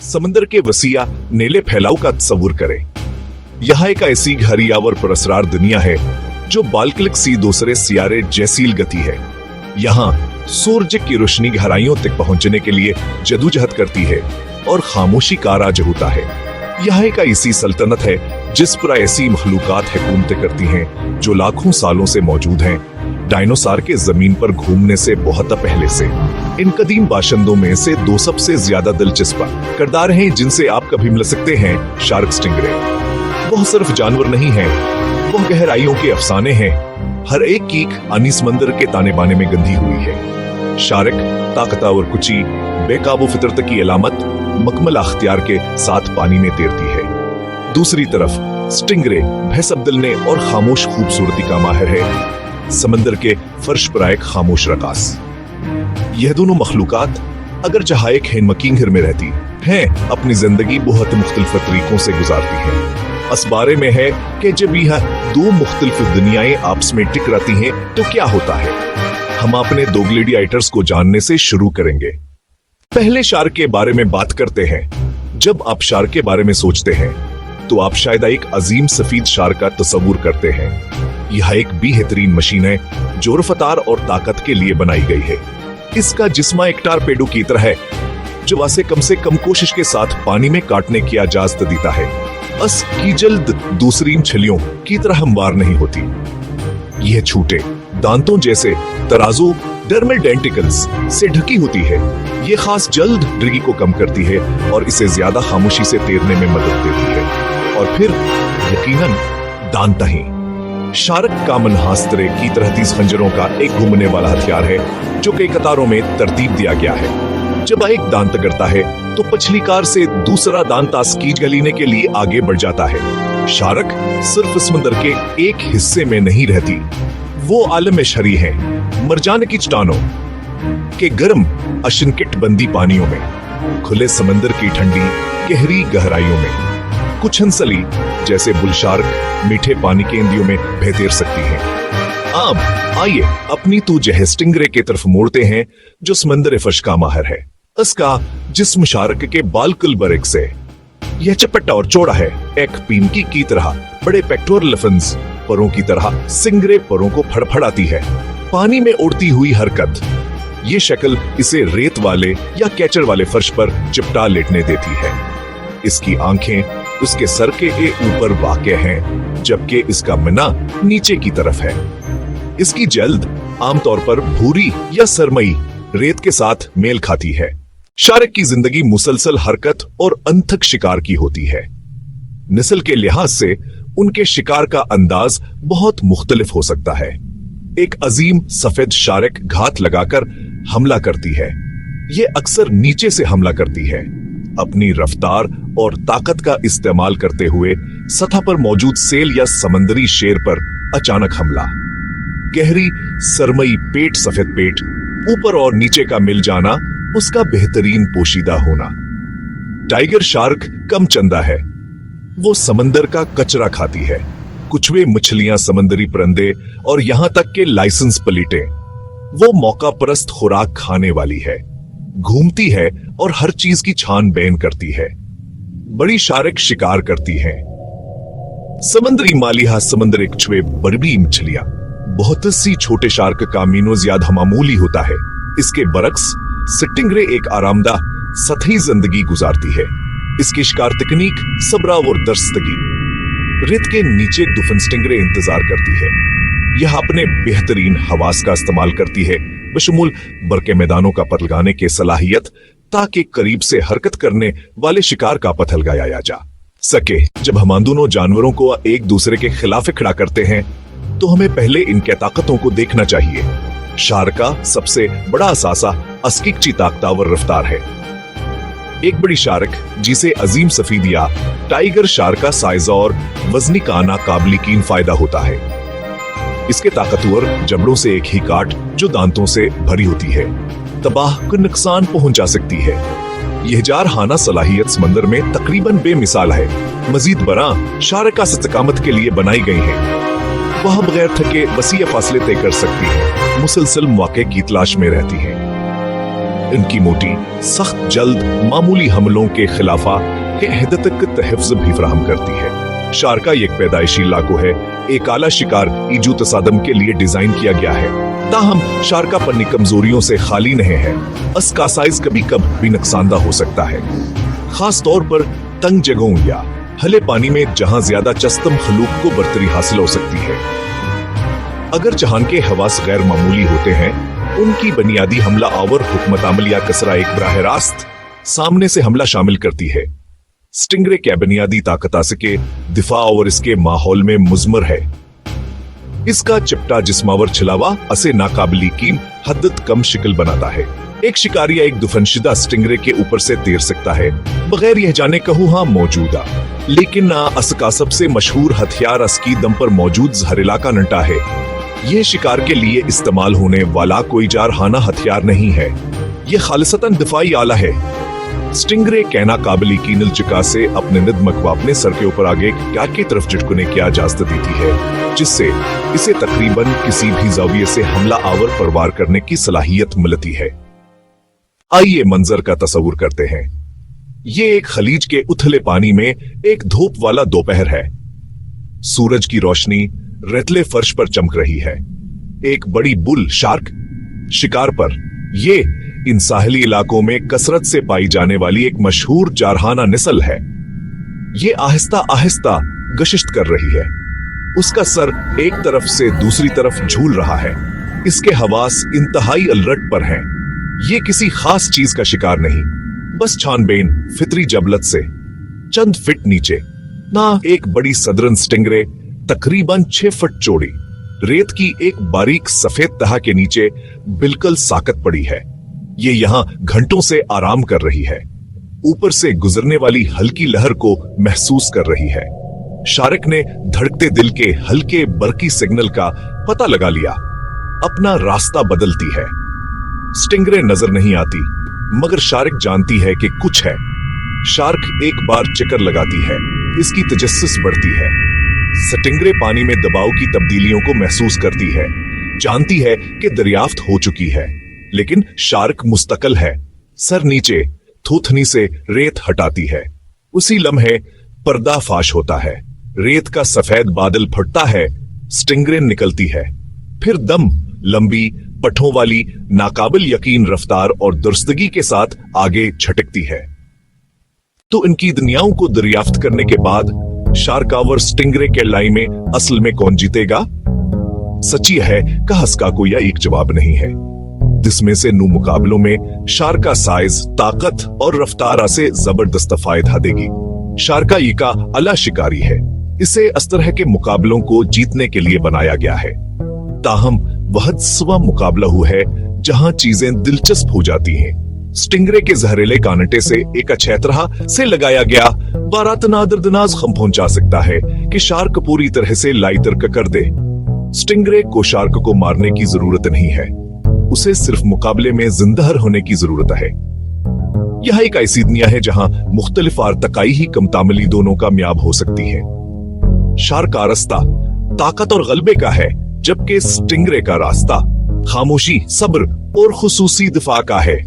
समंदर के वसीया नीले फैलाव का तस्वुर करें। यहाँ एक ऐसी घरियावर पर असरार दुनिया है जो बालकलिक सी दूसरे सियारे जैसी गति है। यहाँ सूरज की रोशनी गहराइयों तक पहुंचने के लिए जदोजहद करती है और खामोशी का राज होता है। यह एक ऐसी सल्तनत है जिस पर ऐसी मखलूकात हुकूमतें करती हैं जो लाखों सालों से मौजूद हैं, डायनासोर के जमीन पर घूमने से बहुत पहले से। इन कदीम बाशिंदों में से दो सबसे ज्यादा दिलचस्प किरदार हैं जिनसे आप कभी मिल सकते हैं। Shark, stingray. वह सिर्फ जानवर नहीं है, वह गहराइयों के अफसाने हैं। हर एक कीक आनी समंदर के ताने बाने में गंधी हुई है। शार्क ताकतवर कुची, बेकाबू फितरत की अलामत, मकमल अख्तियार के साथ पानी में तैरती है। दूसरी तरफ स्टिंगरे भैसबदिलने और खामोश खूबसूरती का माहिर है, समंदर के फर्श पर एक खामोश रकास। यह दोनों मखलूकात अगर जहाँ एक हेनमकींगर में रहती हैं, अपनी जिंदगी बहुत मुख्तलिफ तरीकों से गुजारती हैं। इस बारे में है कि जब यह दो मुख्तलिफ दुनियाएं आपस में टकराती हैं तो क्या होता है। हम अपने दो ग्लेडिएटर्स को जानने से शुरू करेंगे। पहले शार्क के बारे में बात करते हैं। जब आप शार्क के बारे में सोचते हैं तो आप शायद एक अजीम सफेद शार्क का तस्वुर करते हैं। यह एक बेहतरीन मशीन है जो रफ्तार और ताकत के लिए बनाई गई है। इसका जिस्म एक टारपेडो की तरह है जो वैसे कम से कम कोशिश के साथ पानी में काटने की इजाजत देता है। इसकी जल्द दूसरी मछलियों की तरह हमवार नहीं होती। यह छोटे दांतों जैसे तराजू डर्मल डेंटिकल्स से ढकी होती है। यह खास जल्द ड्रिगी को कम करती है और इसे ज्यादा खामोशी से तैरने में मदद देती है। और फिर यकीनन दांतहीन शार्क का मनहास्तरे की तरह 30 खंजरों का एक घूमने वाला हथियार है जो कई कतारों में तरतीब दिया गया है। जब एक दांत करता है तो पछली कार से दूसरा दांत आस्कीज गलीने के लिए आगे बढ़ जाता है। शार्क सिर्फ समंदर के एक हिस्से में नहीं रहती, वो आलम शरी है मरजान की चट्टानों के गर्म अशनकिट बंदी पानियों में, खुले समंदर की ठंडी गहरी गहराइयों में। कुछ हंसली जैसे बुल शार्क मीठे पानी के इंदियों में बह तैर सकती हैं। अब आइए अपनी तवज्जो स्टिंगरे की तरफ मोड़ते हैं जो समंदर फर्श का माहिर है। इसका जिस्म शार्क के बालकुल बरेक से यह चपटा और चौड़ा है, एक पीमकी की तरह। बड़े पेक्टोरल फिन्स परों की तरह सिंगरे परों को फड़फड़ाती है। पानी में उड़ती हुई हरकत, ये शक्ल इसे रेत वाले या कैचर वाले फर्श पर चिपटा लेटने देती है। इसकी आंखें उसके सर के ऊपर वाक़े हैं जबकि इसका मना नीचे की तरफ है। इसकी जल्द आमतौर पर भूरी या सरमई रेत के साथ मेल खाती है। शार्क की जिंदगी मुसलसल हरकत और अनथक शिकार की होती है। नस्ल के लिहाज से उनके शिकार का अंदाज बहुत मुख्तलिफ हो सकता है। एक अजीम सफेद शार्क घात लगाकर हमला करती है। ये अक्सर नीचे से हमला करती है, अपनी रफ्तार और ताकत का इस्तेमाल करते हुए सतह पर मौजूद सेल या समंदरी शेर पर अचानक हमला। गहरी सरमई पेट, सफेद पेट, ऊपर और नीचे का मिल जाना, उसका बेहतरीन पोशीदा होना। टाइगर शार्क कम चंदा है, वो समंदर का कचरा खाती है। कुछवे मछलियां, समंदरी परिंदे और यहां तक के लाइसेंस प्लेटें। वो मौका परस्त खुराक खाने वाली है, घूमती है और हर चीज की छानबीन करती है। बड़ी शार्क शिकार करती हैं। समंदरी मालिहा, समंदर एक छुए बड़ी मछलियां। बहुत सी छोटे शार्क का मीनो ज्यादा मामूली होता है। इसके बरक्स स्टिंगरे एक आरामदा सतही जिंदगी गुजारती है। इसकी शिकार तकनीक सबरा और दरस्तगी। रेत के नीचे दुफन स्टिंगरे इंतजार करती है। यह अपने बेहतरीन हवास का इस्तेमाल करती है, बशमूल बरके मैदानों का पर लगाने के सलाहियत, ताकि करीब से हरकत करने वाले शिकार का पता लगाया जा सके। जब हम दोनों जानवरों को एक दूसरे के खिलाफ खड़ा करते हैं तो हमें पहले इनके ताकतों को देखना चाहिए। शार्क का सबसे बड़ा असासा अस्किकची ताकतवर रफ्तार है। एक बड़ी शार्क जिसे अजीम सफीद या टाइगर शार्क का साइज और वजनी का नाकाबिल फायदा होता है। इसके ताकतवर जबड़ों से एक ही काट जो दांतों से भरी होती है तबाह को नुकसान पहुंचा सकती है। यह जारहाना सलाहियत समंदर में तकरीबन बेमिसाल है। मजीद बरा शार्क का इस्तकामत के लिए बनाई गई है। वह बगैर थके वसीय फासले तय कर सकती है, मुसलसल मौके की तलाश में रहती है। इनकी मोटी सख्त जल्द मामूली हमलों के खिलाफा के अहद तक तहफ़्ज़ भी फराहम करती है। शार्क का एक पैदाइशी लाको है, एक आला शिकार ईजू तसादम के लिए डिजाइन किया गया है। ताहम शार्क का पन्नी कमजोरियों से खाली नहीं है। इसका साइज कभी कभी नुकसानदा हो सकता है, खास तौर पर तंग जगहों या हले पानी में जहां ज्यादा चस्तम खलूक को बरतरी हासिल हो सकती है। अगर जहान के हवास गैर मामूली होते हैं, उनकी बुनियादी हमला आवर हुकमत अमल या कसरा एक बराह रास्त सामने से हमला शामिल करती है। स्टिंगरे क्या बुनियादी ताकत के दिफा और इसके माहौल में मुजमर है। इसका चिपटा जिस्मावर छिलावा असे नाकाबिली की हद्दत कम शिकल बनाता है। एक शिकारी या एक दुफनशिदा स्टिंगरे के ऊपर से तैर सकता है बगैर यह जाने कहूं हाँ मौजूदा, लेकिन ना असका सबसे मशहूर हथियार अस्की दम पर मौजूद जहरीला का नंटा है। यह शिकार के लिए इस्तेमाल होने वाला कोई जारहाना हथियार नहीं है, यह खालिसतन दिफाई आला है। स्टिंगरे कहना काबिली की निलचिका से अपने निदमकवा अपने सर के ऊपर आगे क्या की तरफ झटकने की इजाजत देती है, जिससे इसे तकरीबन किसी भी जाविये से हमला आवर परवार करने की सलाहियत मिलती है। आइए मंजर का तस्वुर करते हैं। ये एक खलीज के उथले पानी में एक धूप वाला दोपहर है। सूरज की रोशनी रेतले फर्श पर चमक रही है। एक बड़ी बुल शार्क शिकार पर। ये इन साहली इलाकों में कसरत से पाई जाने वाली एक मशहूर जारहाना नस्ल है। ये आहिस्ता आहिस्ता गशिश्त कर रही है। उसका सर एक तरफ से दूसरी तरफ झूल रहा है। इसके हवास इंतहाई अलर्ट पर हैं। ये किसी खास चीज का शिकार नहीं, बस छानबेन फितरी जबलत से चंद फिट नीचे ना एक बड़ी सदरन स्टिंगरे तकरीबन 6 फुट चौड़ी रेत की एक बारीक सफेद तह के नीचे बिल्कुल साकत पड़ी है। ये यहां घंटों से आराम कर रही है, ऊपर से गुजरने वाली हल्की लहर को महसूस कर रही है। शार्क ने धड़कते दिल के हल्के बरकी सिग्नल का पता लगा लिया, अपना रास्ता बदलती है। स्टिंगरे नजर नहीं आती, मगर शार्क जानती है कि कुछ है। शार्क एक बार चक्कर लगाती है, इसकी तजस्सुस बढ़ती है। स्टिंगरे पानी में दबाव की तब्दीलियों को महसूस करती है, जानती है कि दरियाफ्त हो चुकी है, लेकिन शार्क मुस्तकिल है। सर नीचे थूथनी से रेत हटाती है। उसी लम्हे पर्दा फाश होता है। रेत का सफेद बादल फटता है, स्टिंगरे निकलती है। फिर दम लंबी पठों वाली नाकाबिल यकीन रफ्तार और दुरुस्तगी के साथ आगे छटकती है। तो इनकी दुनियाओं को दरियाफ्त करने के बाद शार्क और स्टिंगरे के लड़ाई में असल में कौन जीतेगा? सच्ची है का हंसका कोई एक जवाब नहीं है, जिसमें से नू मुकाबलों में शार्क का साइज, ताकत और रफ्तार से जबरदस्त फायदा देगी। शार्क का अला शिकारी है, इसे इस तरह के मुकाबलों को जीतने के लिए बनाया गया है। ताहम वह स्व मुकाबला हुआ है जहां चीजें दिलचस्प हो जाती हैं। स्टिंगरे के जहरीले कांटे से एक अच्छे तरह से लगाया गया बारात नादरदनाज खम पहुंचा सकता है कि शार्क पूरी तरह से लाइतर्क कर दे। स्टिंगरे को शार्क को मारने की जरूरत नहीं है, उसे सिर्फ मुकाबले में जिंदा होने की जरूरत है। यह एक ऐसी दुनिया है जहां मुख्तलिफ आर्तकाई ही कमतामली दोनों कामयाब हो सकती है। शार्क का रास्ता ताकत और गलबे का है, जबकि स्टिंगरे का रास्ता खामोशी, सब्र और खुसूसी दिफा का है।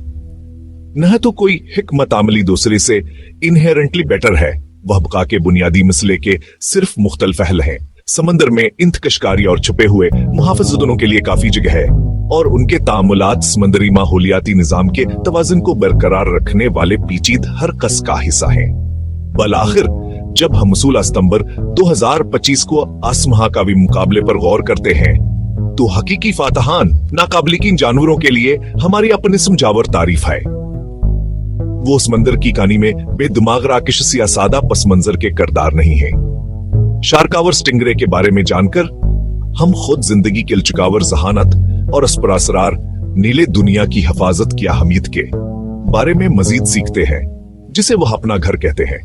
न तो कोई हिकमत अमली दूसरे से इनहेरेंटली बेटर है, वह बका के बुनियादी मसले के सिर्फ मुख्तलिफ पहल हैं। समंदर में इंतकशकारी और छुपे हुए मुहाफिजतों के लिए काफी जगह है, और उनके तामुलात समंदरी माहौलियाती निजाम के तवाज़ुन को बरकरार रखने वाले पेचीद हरकस का हिस्सा हैं। बलाखिर जब हम मसूला सितंबर 2025 को आसमहाकावी मुकाबले पर गौर करते हैं, तो हकीकी फातहान नाकाबिलिकीन जानवरों के लिए हमारी अपनी समझावर तारीफ है। वो समंदर की कहानी में बेदिमाग राकेश सियासादा पस मंजर के किरदार नहीं है। शार्क और स्टिंगरे के बारे में जानकर हम खुद जिंदगी के लचकावर जहानत और असरार नीले दुनिया की हिफाजत की अहमियत के बारे में मजीद सीखते हैं, जिसे वह अपना घर कहते हैं।